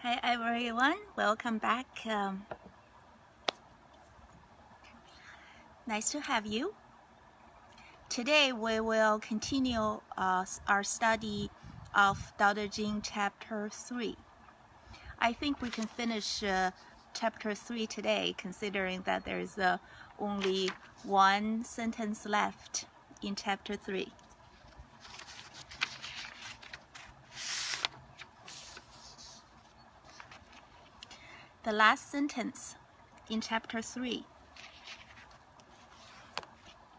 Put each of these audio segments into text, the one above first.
Hi everyone, welcome back. Nice to have you. Today we will continue our study of Dr. Jing chapter 3. I think we can finish chapter 3 today, considering that there is only one sentence left in chapter 3. The last sentence in chapter 3.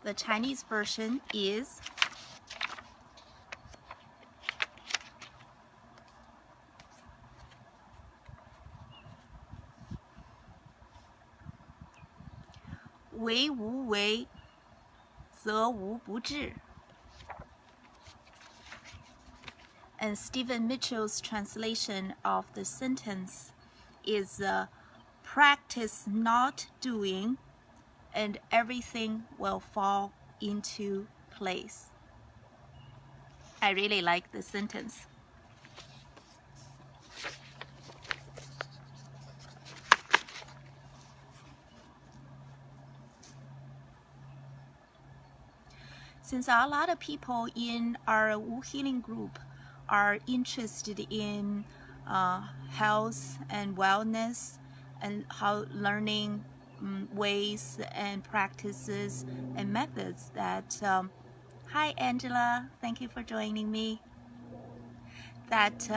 The Chinese version is 为无为，则无不治. And Stephen Mitchell's translation of the sentence is practice not doing and everything will fall into place. I really like this sentence. Since a lot of people in our Wu Healing group are interested in health and wellness and how learning ways and practices and methods that hi Angela, thank you for joining me, that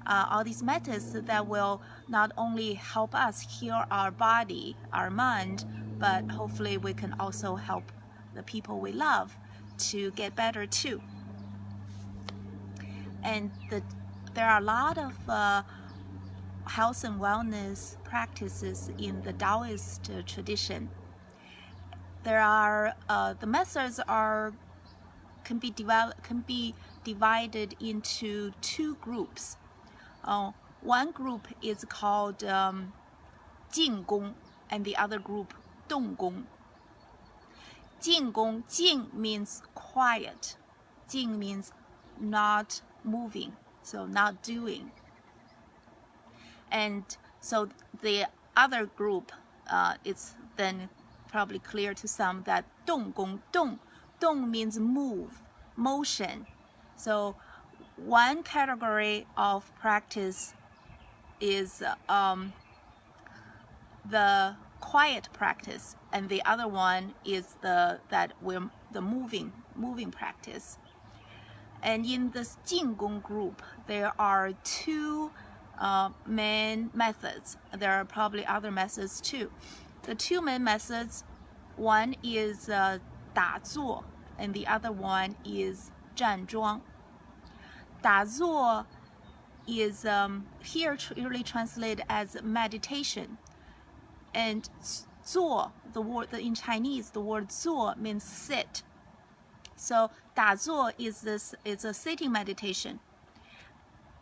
all these methods that will not only help us heal our body, our mind, but hopefully we can also help the people we love to get better too. And there are a lot of health and wellness practices in the Taoist tradition. There are the methods can be divided into two groups. One group is called Jing Gong, and the other group Dong Gong. Jing Gong, Jing means quiet. Jing means not moving, so not doing. And so the other group, it's then probably clear to some that Dong Gong, Dong means move, motion. So one category of practice is the quiet practice, and the other one is the moving practice. And in this Jing Gong group, there are two main methods. There are probably other methods too. The two main methods, one is 打坐, and the other one is 站桩. 打坐 is here really translated as meditation. And 坐, the word in Chinese, the word 坐 means sit. So 打坐is a sitting meditation.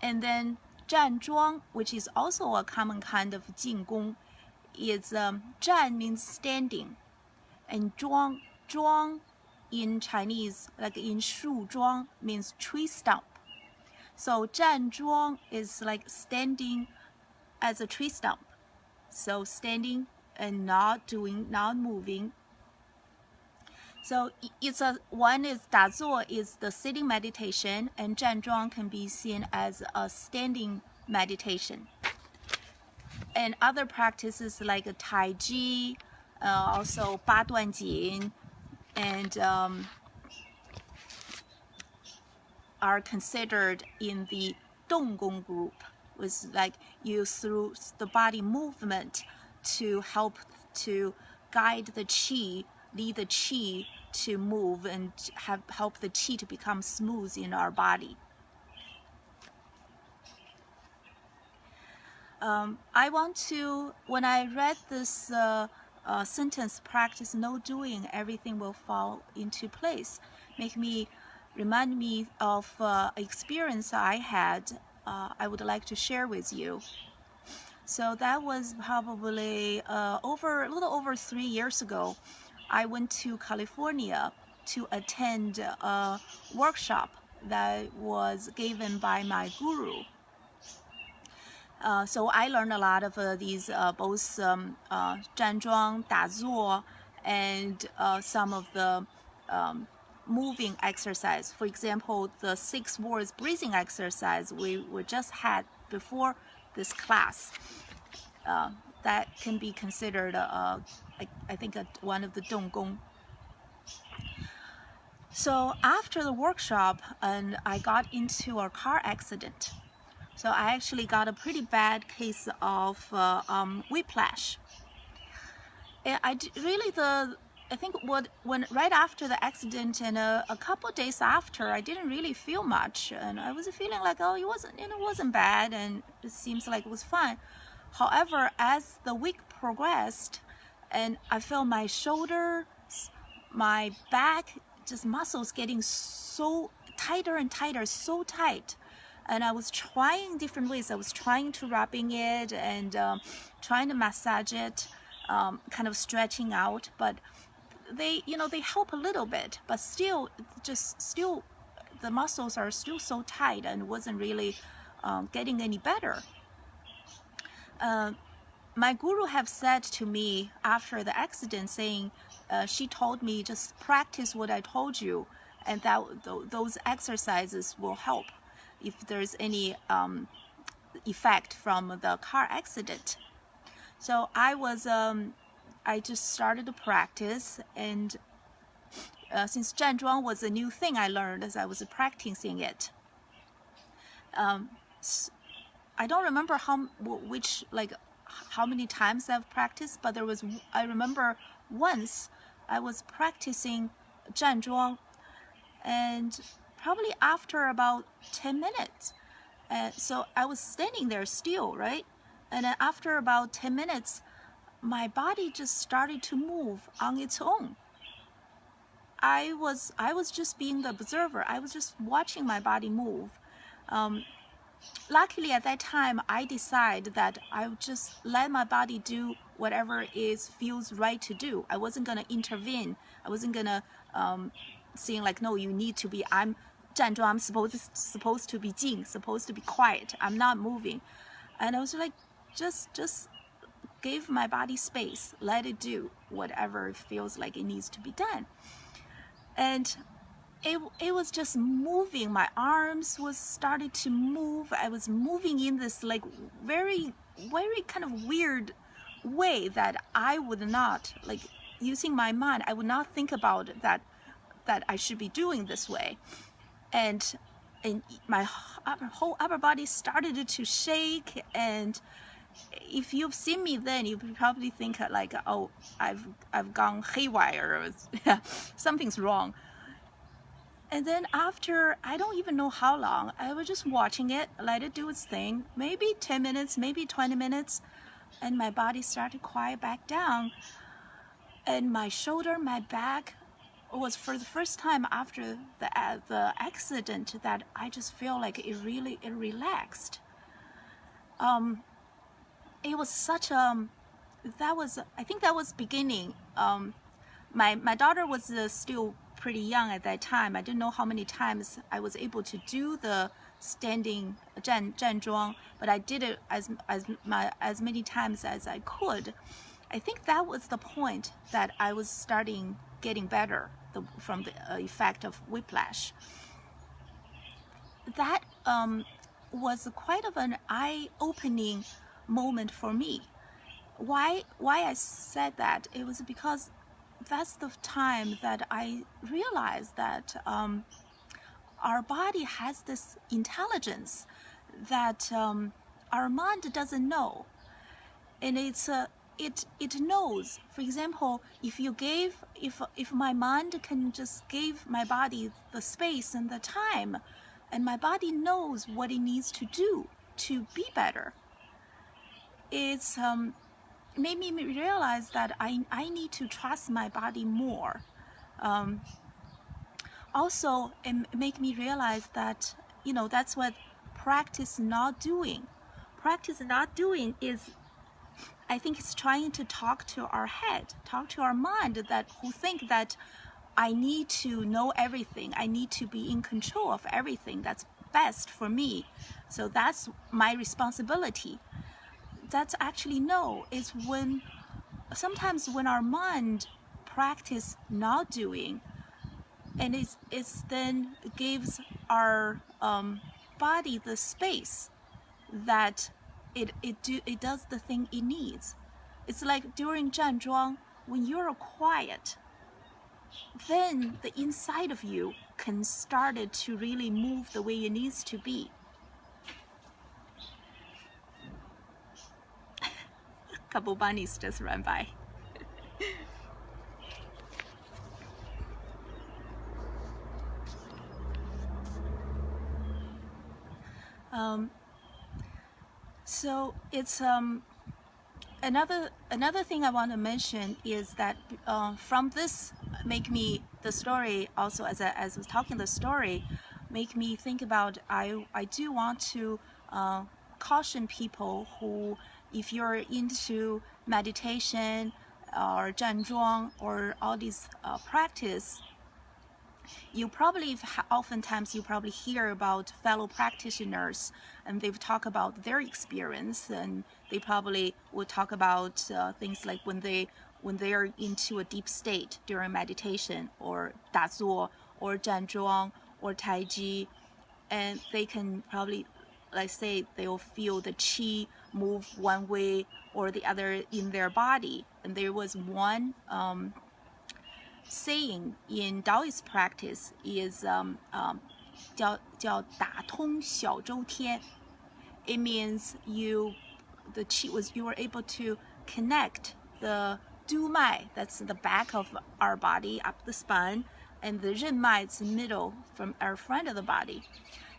And then 站桩, which is also a common kind of Jing Gong, is 站 means standing, and 桩 in Chinese, like in 树桩, means tree stump. So 站桩 is like standing as a tree stump. So standing and not moving. So one is 打坐 is the sitting meditation, and 站桩 can be seen as a standing meditation. And other practices like Tai Chi, also 八段锦, and are considered in the Dong Gong group, with like use through the body movement to help to guide the qi, lead the qi to move and help the qi to become smooth in our body. When I read this sentence, practice no doing, everything will fall into place, remind me of experience I had. I would like to share with you. So that was probably a little over 3 years ago. I went to California to attend a workshop that was given by my guru. So I learned a lot of these both Zhan Zhuang, Da and some of the moving exercise. For example, the 6 words breathing exercise we just had before this class. That can be considered, I think, one of the Donggong. So after the workshop, and I got into a car accident. So I actually got a pretty bad case of whiplash. I think when right after the accident and a couple days after, I didn't really feel much, and I was feeling like, oh, it wasn't bad, and it seems like it was fine. However, as the week progressed, and I felt my shoulders, my back, just muscles getting so tighter and tighter, so tight. And I was trying different ways. I was trying to rubbing it and trying to massage it, kind of stretching out. But they help a little bit. But still, the muscles are still so tight and wasn't really getting any better. My guru have said to me after the accident, saying, she told me just practice what I told you, and that those exercises will help if there's any effect from the car accident. So I just started to practice, and since Zhan Zhuang was a new thing I learned as I was practicing it. I don't remember how many times I've practiced, but I remember once I was practicing Zhan Zhuang, and probably after about 10 minutes. So I was standing there still, right? And then after about 10 minutes, my body just started to move on its own. I was just being the observer. I was just watching my body move. Luckily, at that time, I decided that I would just let my body do whatever feels right to do. I wasn't going to intervene. I wasn't going to saying like, no, you need to be, I'm Zhan Zhuang, I'm supposed to be Jing, supposed to be quiet. I'm not moving. And I was like, just give my body space. Let it do whatever it feels like it needs to be done. And it was just moving. My arms was started to move. I was moving in this like very, very kind of weird way that I would not, like using my mind, I would not think about that I should be doing this way. And my whole upper body started to shake. And if you've seen me then, you probably think like, oh, I've gone haywire, or something's wrong. And then after, I don't even know how long, I was just watching it, let it do its thing, maybe 10 minutes, maybe 20 minutes, and my body started to quiet back down. And my shoulder, my back was for the first time after the accident that I just feel like it relaxed. It was such I think that was beginning. My daughter was still pretty young at that time. I didn't know how many times I was able to do the standing Zhan Zhuang, but I did it as many times as I could. I think that was the point that I was starting getting better from the effect of whiplash. That was quite of an eye-opening moment for me. Why I said that? It was because that's the time that I realized that our body has this intelligence that our mind doesn't know, and it knows. For example, if my mind can just give my body the space and the time, and my body knows what it needs to do to be better, it's made me realize that I need to trust my body more. Also, it made me realize that, that's what practice not doing. Practice not doing is, I think it's trying to talk to our head, talk to our mind, who think that I need to know everything. I need to be in control of everything. That's best for me, so that's my responsibility. That's actually no. It's when sometimes when our mind practice not doing, and it's then gives our body the space that it does the thing it needs. It's like during Zhan Zhuang, when you're quiet, then the inside of you can start to really move the way it needs to be. A couple bunnies just ran by. So it's another thing I want to mention is that from this the story also as I was talking the story make me think about I do want to caution people who, if you're into meditation or Zhan Zhuang or all these practice, you probably oftentimes you probably hear about fellow practitioners and they've talked about their experience, and they probably would talk about things like when they're into a deep state during meditation or dazuo or Zhan Zhuang or Tai Chi, and they can probably, like say, they'll feel the qi move one way or the other in their body. And there was one saying in Taoist practice is 叫打通小周天. It means you were able to connect the 督脉, that's the back of our body up the spine, and the 任脉, it's the middle from our front of the body.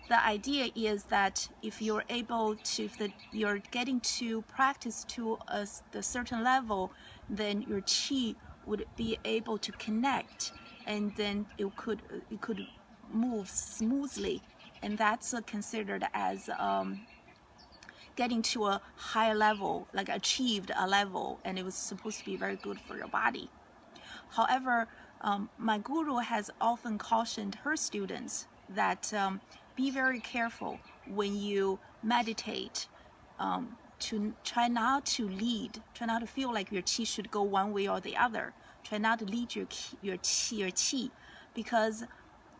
The idea is that if you're able to, if you're getting to practice to the certain level, then your qi would be able to connect, and then it could move smoothly, and that's considered as getting to a higher level, like achieved a level, and it was supposed to be very good for your body. However, my guru has often cautioned her students that be very careful when you meditate, to try not to lead, try not to feel like your qi should go one way or the other. Try not to lead your qi, because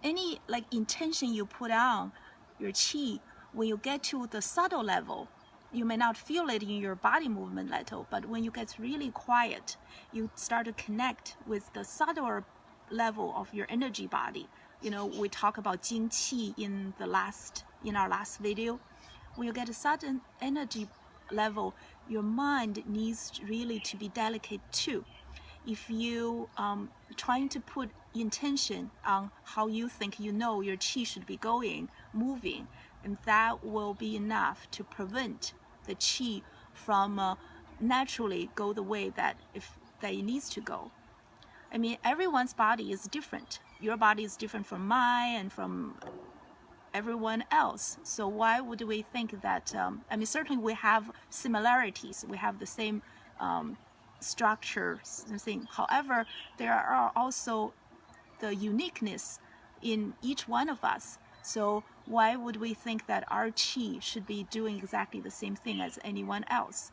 any like intention you put on your qi, when you get to the subtle level, you may not feel it in your body movement level, but when you get really quiet, you start to connect with the subtler level of your energy body. You know, we talk about Jing qi in our last video. When you get a sudden energy level, your mind needs really to be delicate too. If you trying to put intention on how you think your qi should be going, moving, and that will be enough to prevent the qi from naturally go the way that it needs to go. I mean, everyone's body is different. Your body is different from mine and from everyone else. So why would we think that, I mean, certainly we have similarities. We have the same structures and things. However, there are also the uniqueness in each one of us. So why would we think that our qi should be doing exactly the same thing as anyone else?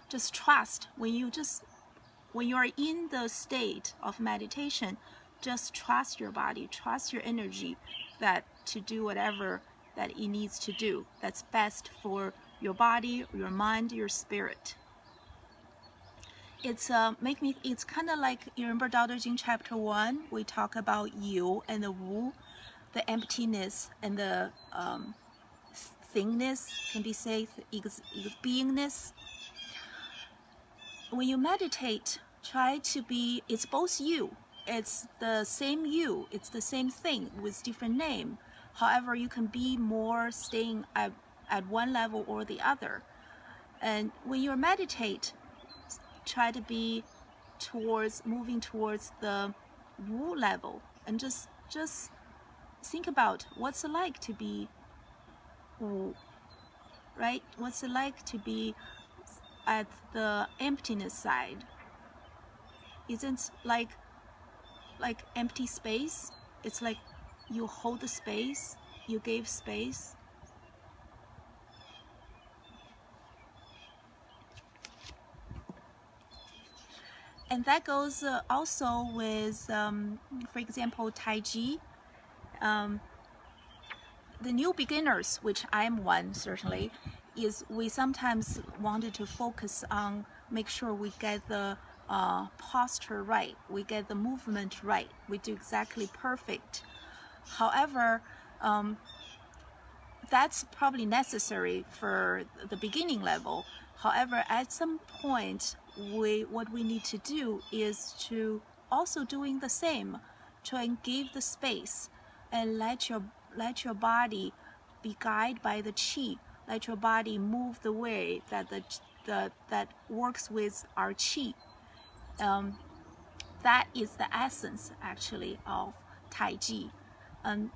Just trust. When you are in the state of meditation, just trust your body, trust your energy, that to do whatever that it needs to do. That's best for your body, your mind, your spirit. It's kind of like, you remember Dao De Jing chapter 1, we talk about Yu and the Wu, the emptiness and the thingness, can be said, beingness. When you meditate, try to be, it's both you, it's the same you, it's the same thing with different name. However, you can be more staying at one level or the other. And when you meditate, try to be moving towards the Wu level, and just think about what's it like to be Wu, right? What's it like to be at the emptiness side? Isn't like empty space? It's like you hold the space you gave space. And that goes also with, for example, Tai Chi. The new beginners, which I'm one certainly, is we sometimes wanted to focus on make sure we get the posture right, we get the movement right, we do exactly perfect. However, that's probably necessary for the beginning level. However, at some point, what we need to do is to also doing the same, try and give the space and let your body be guided by the qi. Let your body move the way that that works with our qi. That is the essence actually of Tai Chi.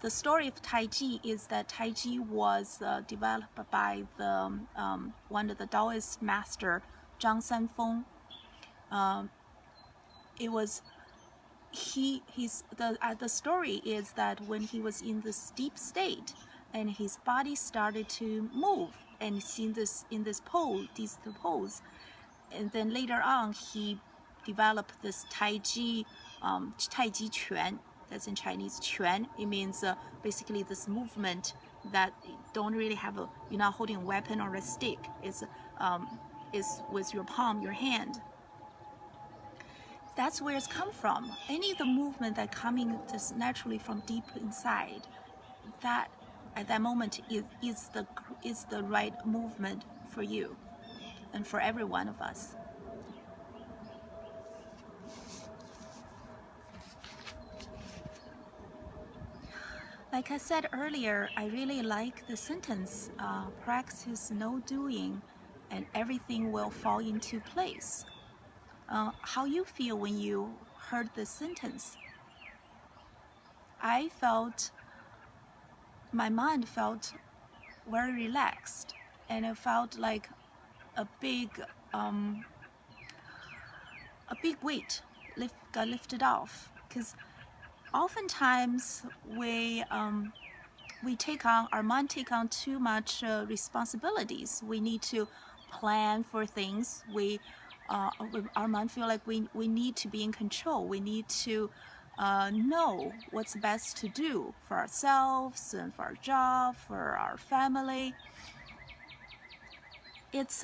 The story of Tai Chi is that Tai Chi was developed by the one of the Taoist master, Zhang Sanfeng. It was the story is that when he was in this deep state and his body started to move and in this pose, and then later on he developed this Tai Chi Quan. That's in Chinese. Quan, it means basically this movement that don't really have you're not holding a weapon or a stick. It's with your palm, your hand. That's where it's come from. Any of the movement that coming just naturally from deep inside, that at that moment is the right movement for you and for every one of us. Like I said earlier, I really like the sentence, practice no doing and everything will fall into place. How you feel when you heard this sentence? My mind felt very relaxed, and it felt like a big weight got lifted off. Because oftentimes our mind take on too much responsibilities. We need to plan for things. Our mind feel like we need to be in control. We need to know what's best to do for ourselves and for our job, for our family. It's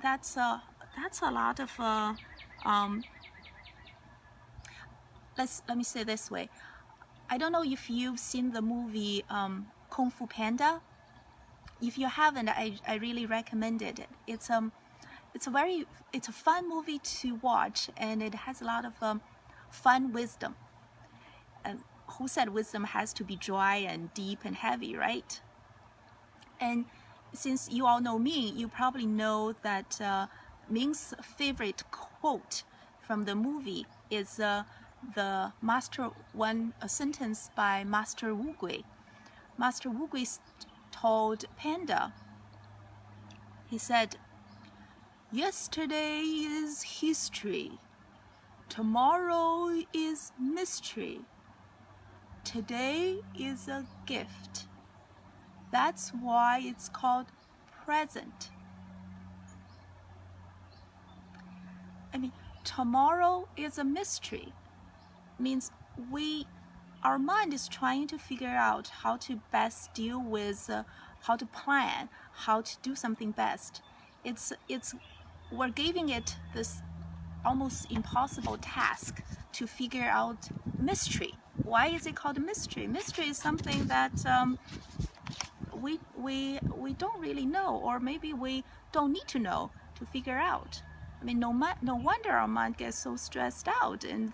that's a lot of let me say this way. I don't know if you've seen the movie Kung Fu Panda. If you haven't, I really recommend it. It's a fun movie to watch, and it has a lot of fun wisdom. And who said wisdom has to be dry and deep and heavy, right? And since you all know Ming, you probably know that Ming's favorite quote from the movie is a sentence by Master Wu Gui. Master Wu Gui told Panda, he said, "Yesterday is history. Tomorrow is mystery. Today is a gift. That's why it's called present." I mean, tomorrow is a mystery. Means our mind is trying to figure out how to best deal with, how to plan, how to do something best. We're giving it this almost impossible task to figure out mystery. Why is it called a mystery? Mystery is something that we don't really know, or maybe we don't need to know to figure out. I mean, no wonder our mind gets so stressed out, and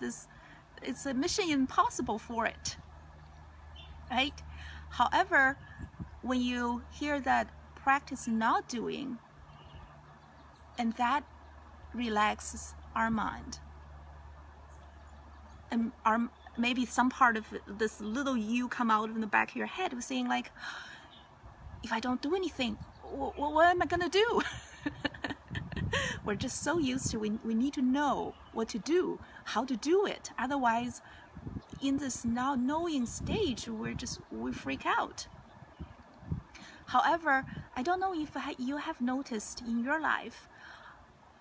it's a mission impossible for it, right? However, when you hear that practice not doing, and that relaxes our mind, and maybe some part of this little you come out in the back of your head was saying like, if I don't do anything, what am I gonna do? We're just so used to we need to know what to do, how to do it. Otherwise, in this not knowing stage, we freak out. However, I don't know if you have noticed in your life,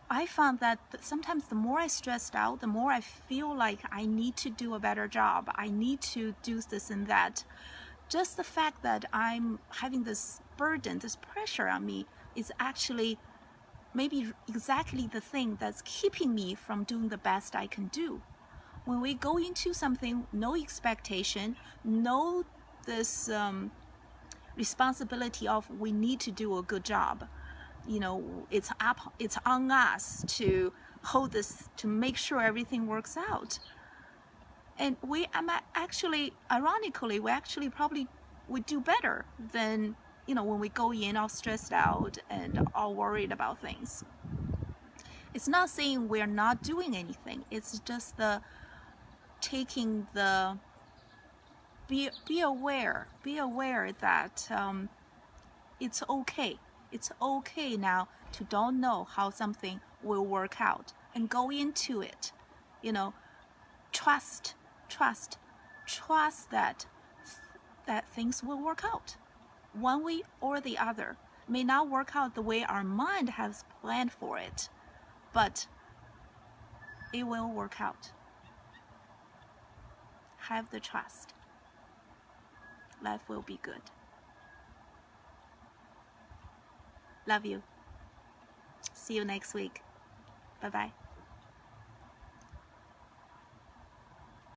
I found that sometimes the more I stressed out, the more I feel like I need to do a better job. I need to do this and that. Just the fact that I'm having this burden, this pressure on me is actually maybe exactly the thing that's keeping me from doing the best I can do. When we go into something, no expectation, no this responsibility of we need to do a good job. It's on us to hold this, to make sure everything works out. And ironically, we do better than, when we go in all stressed out and all worried about things. It's not saying we're not doing anything. It's just taking the, be aware that it's okay. It's okay now to don't know how something will work out and go into it. Trust that things will work out. One way or the other. May not work out the way our mind has planned for it, but it will work out. Have the trust. Life will be good. Love you. See you next week. Bye-bye.